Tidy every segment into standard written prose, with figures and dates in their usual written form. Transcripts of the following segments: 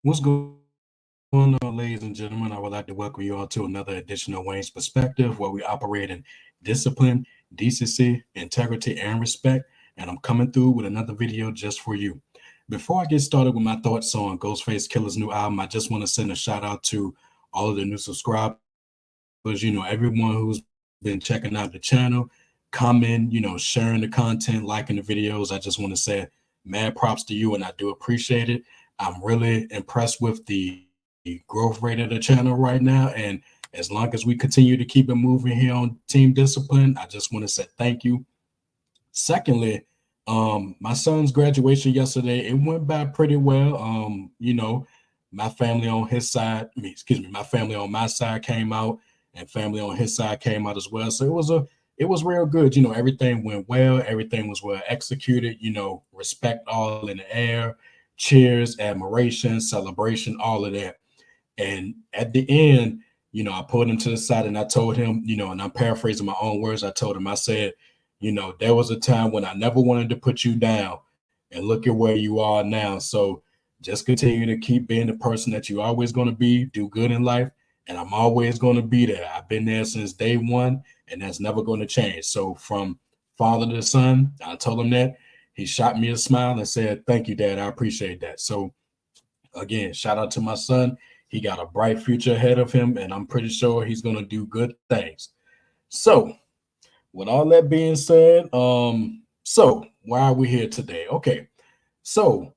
What's going on, ladies and gentlemen? I would like to welcome you all to another edition of Wayne's Perspective, where we operate in discipline, decency, integrity, and respect. And I'm coming through with another video just for you. Before I get started with my thoughts on Ghostface Killah's new album, I just want to send a shout out to all of the new subscribers. Everyone who's been checking out the channel, commenting, sharing the content, liking the videos. I just want to say mad props to you, and I do appreciate it. I'm really impressed with the growth rate of the channel right now. And as long as we continue to keep it moving here on Team Discipline, I just want to say thank you. Secondly, my son's graduation yesterday, it went by pretty well. My family on his side, my family on my side came out, and family on his side came out as well. So it was real good. Everything went well, everything was well executed, respect all in the air, cheers, admiration, celebration, all of that. And at the end, I pulled him to the side and I told him, and I'm paraphrasing my own words. I told him, I said, there was a time when I never wanted to put you down, and look at where you are now. So just continue to keep being the person that you're always going to be, do good in life. And I'm always going to be there. I've been there since day one, and that's never going to change. So from father to son, I told him that. He shot me a smile and said, "Thank you, Dad. I appreciate that." So again, shout out to my son. He got a bright future ahead of him, and I'm pretty sure he's going to do good things. So, with all that being said, so why are we here today? Okay, so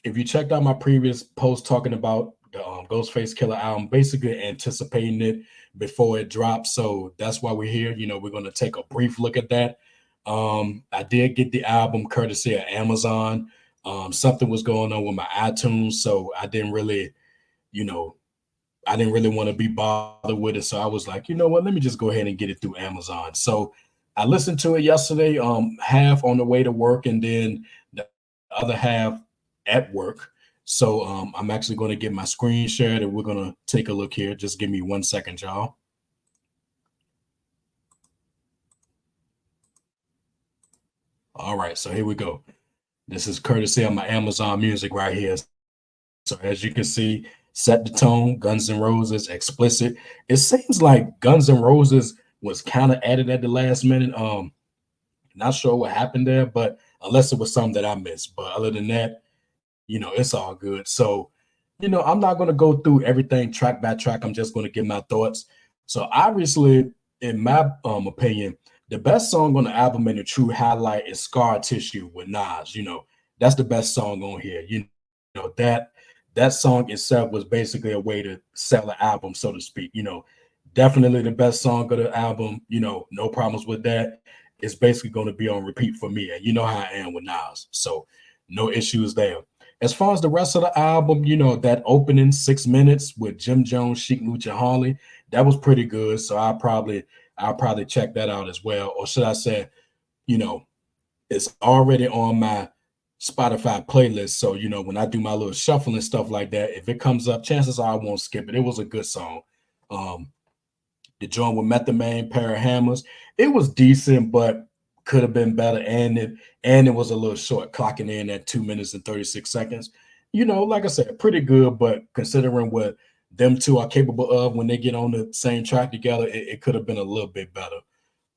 if you checked out my previous post talking about the Ghostface Killer album, basically anticipating it before it drops, so that's why we're here. We're going to take a brief look at that. I did get the album courtesy of Amazon. Something was going on with my iTunes, so you know, I didn't really want to be bothered with it. So I was like, you know what, let me just go ahead and get it through Amazon. So I listened to it yesterday, half on the way to work and then the other half at work. So I'm actually going to get my screen shared and we're going to take a look here. Just give me 1 second, y'all. All right, so here we go. This is courtesy of my Amazon Music right here. So as you can see, set the tone, Guns N' Roses, explicit. It seems like Guns N' Roses was kind of added at the last minute. Not sure what happened there, but unless it was something that I missed. But other than that, it's all good. So, I'm not going to go through everything track by track. I'm just going to give my thoughts. So obviously, in my opinion, the best song on the album and the true highlight is Scar Tissue with Nas. That's the best song on here. That song itself was basically a way to sell the album, so to speak. Definitely the best song of the album. No problems with that. It's basically going to be on repeat for me, and you know how I am with Nas, so no issues there. As far as the rest of the album, that opening 6 minutes with Jim Jones, Sheik Lucha Harley, that was pretty good. So I'll probably check that out as well. Or should I say, you know, it's already on my Spotify playlist. So, when I do my little shuffling stuff like that, if it comes up, chances are I won't skip it. It was a good song. Um, the joint with Method Man, Pair of Hammers, it was decent, but could have been better. And it was a little short, clocking in at 2 minutes and 36 seconds. Like I said, pretty good, but considering what them two are capable of when they get on the same track together, it could have been a little bit better.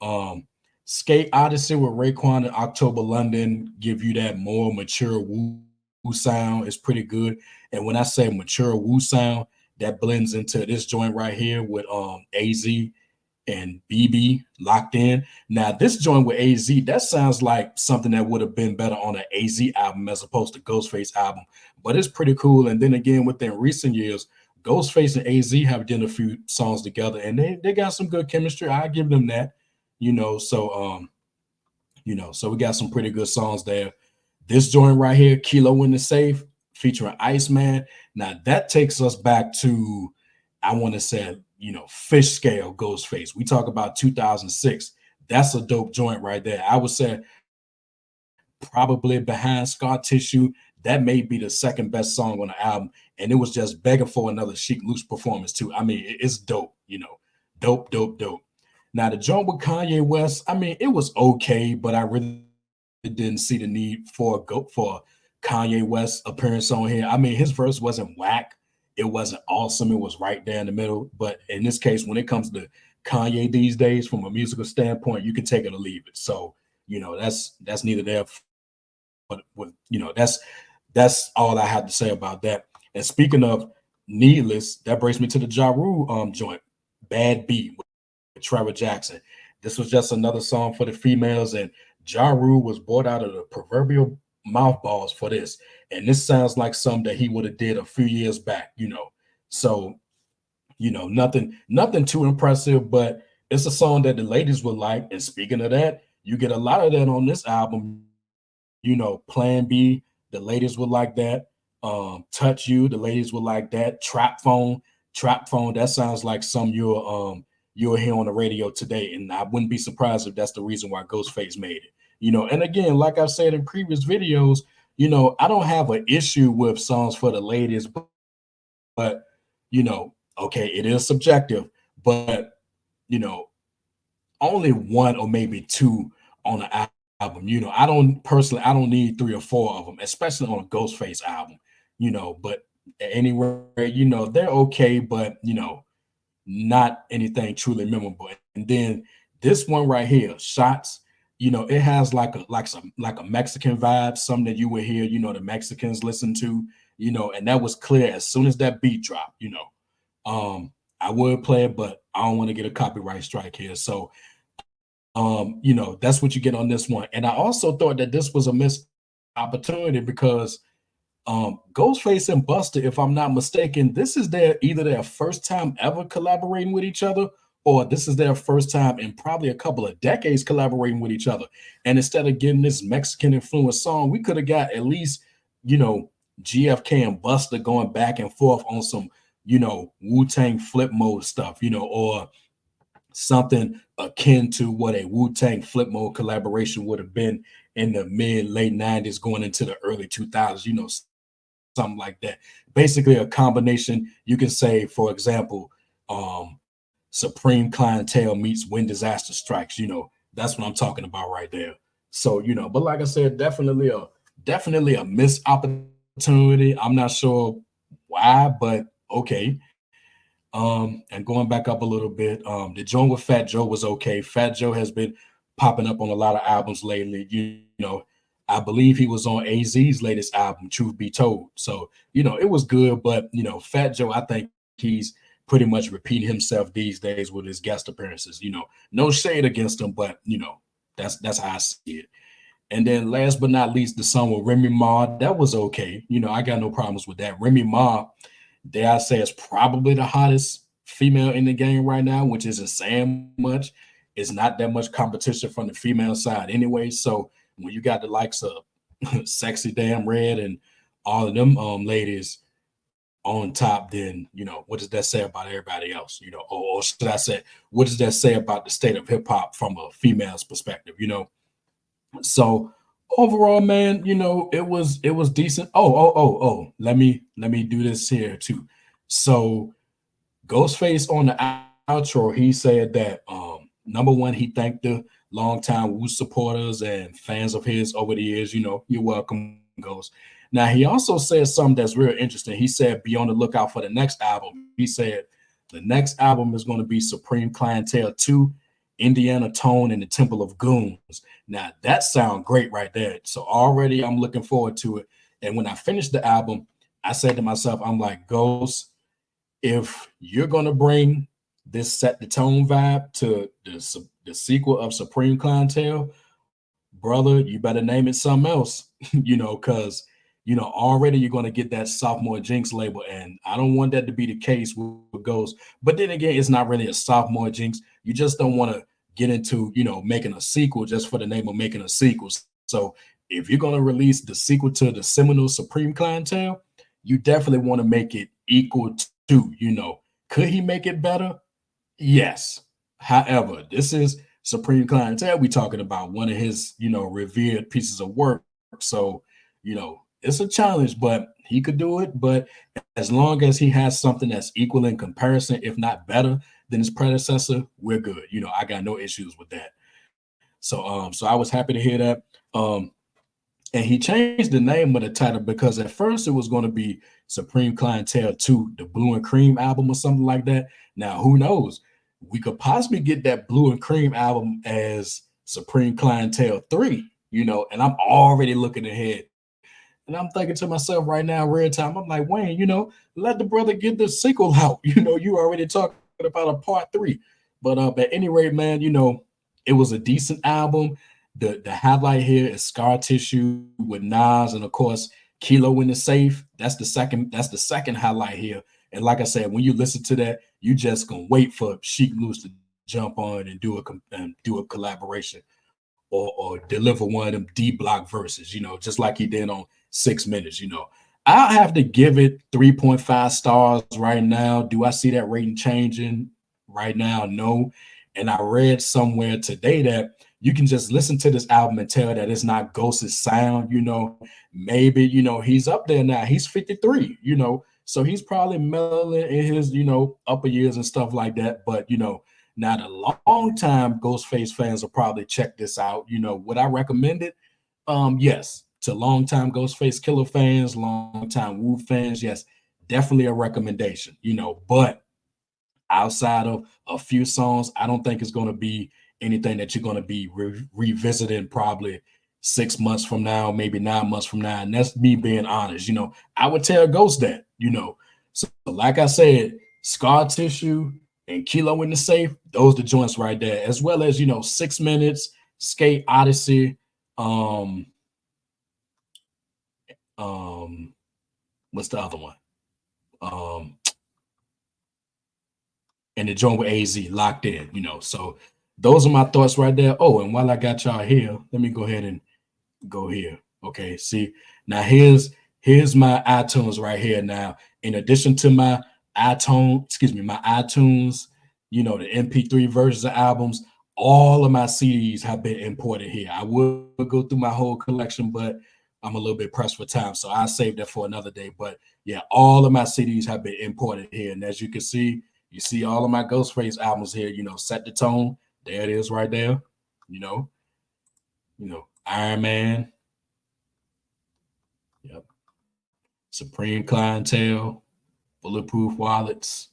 Um, Skate Odyssey with Raekwon and October London give you that more mature woo sound. It's pretty good. And when I say mature woo sound, that blends into this joint right here with AZ and BB locked in. Now, this joint with AZ, that sounds like something that would have been better on an AZ album as opposed to Ghostface album, but it's pretty cool. And then again, within recent years, Ghostface and AZ have done a few songs together, and they got some good chemistry. I give them that, so we got some pretty good songs there. This joint right here, Kilo in the Safe, featuring Iceman. Now that takes us back to, I want to say, fish scale Ghostface. We talk about 2006. That's a dope joint right there. I would say probably behind Scar Tissue, that may be the second best song on the album. And it was just begging for another Chic Loose performance too. I mean, it's dope. Dope. Now the joint with Kanye West, I mean, it was okay, but I really didn't see the need for Kanye Kanye West appearance on here. I mean, his verse wasn't whack. It wasn't awesome. It was right there in the middle. But in this case, when it comes to Kanye these days, from a musical standpoint, you can take it or leave it. So, that's neither there. But with that's all I had to say about that. And speaking of needless, that brings me to the Ja Rule joint, Bad Beat with Trevor Jackson. This was just another song for the females, and Ja Rule was brought out of the proverbial mouthballs for this. And this sounds like something that he would have did a few years back. So, nothing too impressive, but it's a song that the ladies would like. And speaking of that, you get a lot of that on this album. Plan B, the ladies would like that. Touch You, the ladies would like that. Trap Phone, that sounds like some you'll hear on the radio today. And I wouldn't be surprised if that's the reason why Ghostface made it. And again, like I've said in previous videos, I don't have an issue with songs for the ladies, but okay, it is subjective, but you know, only one or maybe two on the album. I don't need three or four of them, especially on a Ghostface album. But anyway, they're okay, but not anything truly memorable. And then this one right here, Shots. It has like a Mexican vibe, something that you would hear, the Mexicans listen to, and that was clear as soon as that beat dropped. I would play it, but I don't want to get a copyright strike here. So that's what you get on this one. And I also thought that this was a missed opportunity because Ghostface and Buster, if I'm not mistaken, this is either their first time ever collaborating with each other, or this is their first time in probably a couple of decades collaborating with each other. And instead of getting this Mexican influenced song, we could have got at least, you know, GFK and Buster going back and forth on some, Wu-Tang flip mode stuff, or something akin to what a Wu-Tang flip mode collaboration would have been in the late 90s going into the early 2000s, something like that. Basically a combination, you can say, for example, Supreme Clientele meets When Disaster Strikes, that's what I'm talking about right there. So, but like I said, definitely a missed opportunity. I'm not sure why, but okay. And going back up a little bit, the joint with Fat Joe was okay. Fat Joe has been popping up on a lot of albums lately. I believe he was on AZ's latest album, Truth Be Told. So, it was good, but Fat Joe, I think he's pretty much repeating himself these days with his guest appearances. No shade against him, but that's how I see it. And then last but not least, the song with Remy Ma, that was okay. I got no problems with that. Remy Ma, dare I say, is probably the hottest female in the game right now, which isn't saying much. It's not that much competition from the female side anyway. So when you got the likes of Sexy Damn Red and all of them ladies on top, then what does that say about everybody else? Or should I say, what does that say about the state of hip hop from a female's perspective? So overall, man, it was decent. Oh. Let me do this here too. So Ghostface on the outro, he said that number one, he thanked the longtime Wu supporters and fans of his over the years. You're welcome, Ghost. Now he also said something that's real interesting. He said, be on the lookout for the next album. He said the next album is going to be Supreme Clientele 2, Indiana Tone, and the Temple of Goons. Now that sounds great right there. So already I'm looking forward to it. And when I finished the album, I said to myself, I'm like, Ghost, if you're going to bring this set the tone vibe to the sequel of Supreme Clientele, brother, you better name it something else, because already you're going to get that sophomore jinx label, and I don't want that to be the case with Ghost. But then again, it's not really a sophomore jinx. You just don't want to get into making a sequel just for the name of making a sequel. So if you're going to release the sequel to the seminal Supreme Clientele, you definitely want to make it equal to, could he make it better? Yes. However, this is Supreme Clientele. We talking about one of his, revered pieces of work. So, it's a challenge, but he could do it. But as long as he has something that's equal in comparison, if not better than his predecessor, we're good. I got no issues with that. So I was happy to hear that. And he changed the name of the title because at first it was going to be Supreme Clientele 2, the Blue and Cream album or something like that. Now, who knows? We could possibly get that Blue and Cream album as Supreme Clientele 3, and I'm already looking ahead. And I'm thinking to myself right now, real time, I'm like, Wayne, let the brother get the sequel out. You already talking about a part three. But at any rate, man, it was a decent album. The highlight here is Scar Tissue with Nas, and of course Kilo in the Safe. That's the second highlight here. And like I said, when you listen to that, you just gonna wait for Sheik Loose to jump on and do a collaboration or deliver one of them D block verses, just like he did on 6 Minutes. I'll have to give it 3.5 stars right now. Do I see that rating changing right now? No. And I read somewhere today that you can just listen to this album and tell that it's not Ghost's sound. Maybe, he's up there now. He's 53, so he's probably mellowing in his, upper years and stuff like that. But, now the long time Ghostface fans will probably check this out. Would I recommend it? Yes. To long time Ghostface Killer fans, long time Wu fans, yes, definitely a recommendation. But outside of a few songs, I don't think it's going to be anything that you're going to be revisiting probably 6 months from now, maybe 9 months from now. And that's me being honest. I would tell Ghost that. So, like I said, Scar Tissue and Kilo in the Safe, those the joints right there, as well as 6 Minutes, Skate Odyssey, um, um, what's the other one? Um, and the joint with AZ locked in. So those are my thoughts right there. Oh, and while I got y'all here, let me go ahead and go here. Okay, see now here's my iTunes right here. Now, in addition to my iTunes, the MP3 versions of albums, all of my CDs have been imported here. I would go through my whole collection, but I'm a little bit pressed for time, so I save that for another day. But yeah, all of my CDs have been imported here, and as you can see, you see all of my Ghostface albums here. Set the tone. There it is, right there. You know, Iron Man. Yep. Supreme Clientele, Bulletproof Wallets,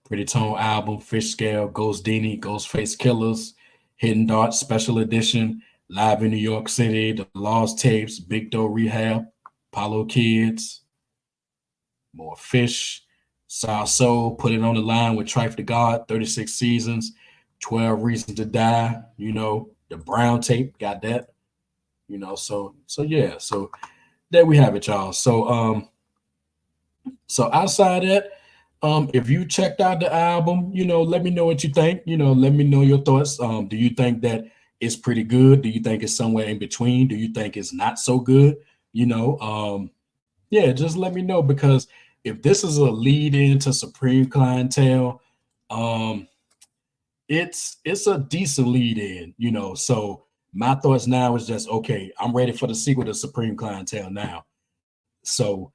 Pretty Tone album, Fish Scale, Ghost Dini, Ghostface Killers, Hidden Darts Special Edition, Live in New York City, The Lost Tapes, Big Doe Rehab, Apollo Kids, more Fish, Saw Soul, Put It on the Line with Trife the God, 36 Seasons, 12 Reasons to Die, the Brown Tape, got that, so yeah, so there we have it, y'all. So outside that, if you checked out the album, let me know what you think. Let me know your thoughts. Do you think that it's pretty good? Do you think it's somewhere in between? Do you think it's not so good? Yeah, just let me know because if this is a lead into Supreme Clientele, um, it's a decent lead in. So my thoughts now is just okay. I'm ready for the sequel to Supreme Clientele now. So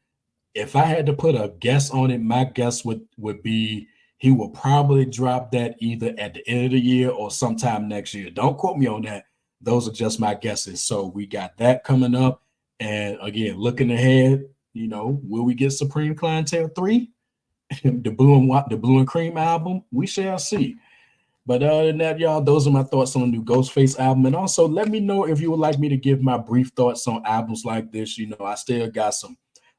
if I had to put a guess on it, my guess would be he will probably drop that either at the end of the year or sometime next year. Don't quote me on that. Those are just my guesses. So we got that coming up. And again, looking ahead, will we get Supreme Clientele 3? The Blue and Cream album? We shall see. But other than that, y'all, those are my thoughts on the new Ghostface album. And also, let me know if you would like me to give my brief thoughts on albums like this. I still got some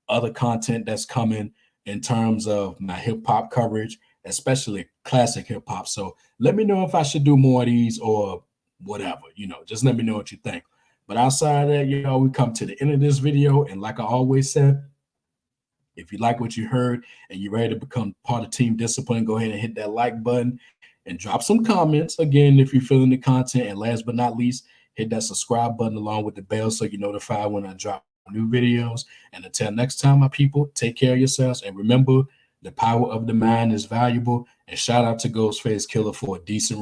other content that's coming in terms of my hip hop coverage, especially classic hip hop. So let me know if I should do more of these or whatever. Just let me know what you think. But outside of that, y'all, we come to the end of this video. And like I always said, if you like what you heard and you're ready to become part of Team Discipline, go ahead and hit that like button and drop some comments. Again, if you're feeling the content. And last but not least, hit that subscribe button along with the bell so you're notified when I drop new videos. And until next time, my people, take care of yourselves. And remember, the power of the mind is valuable. And shout out to Ghostface Killah for a decent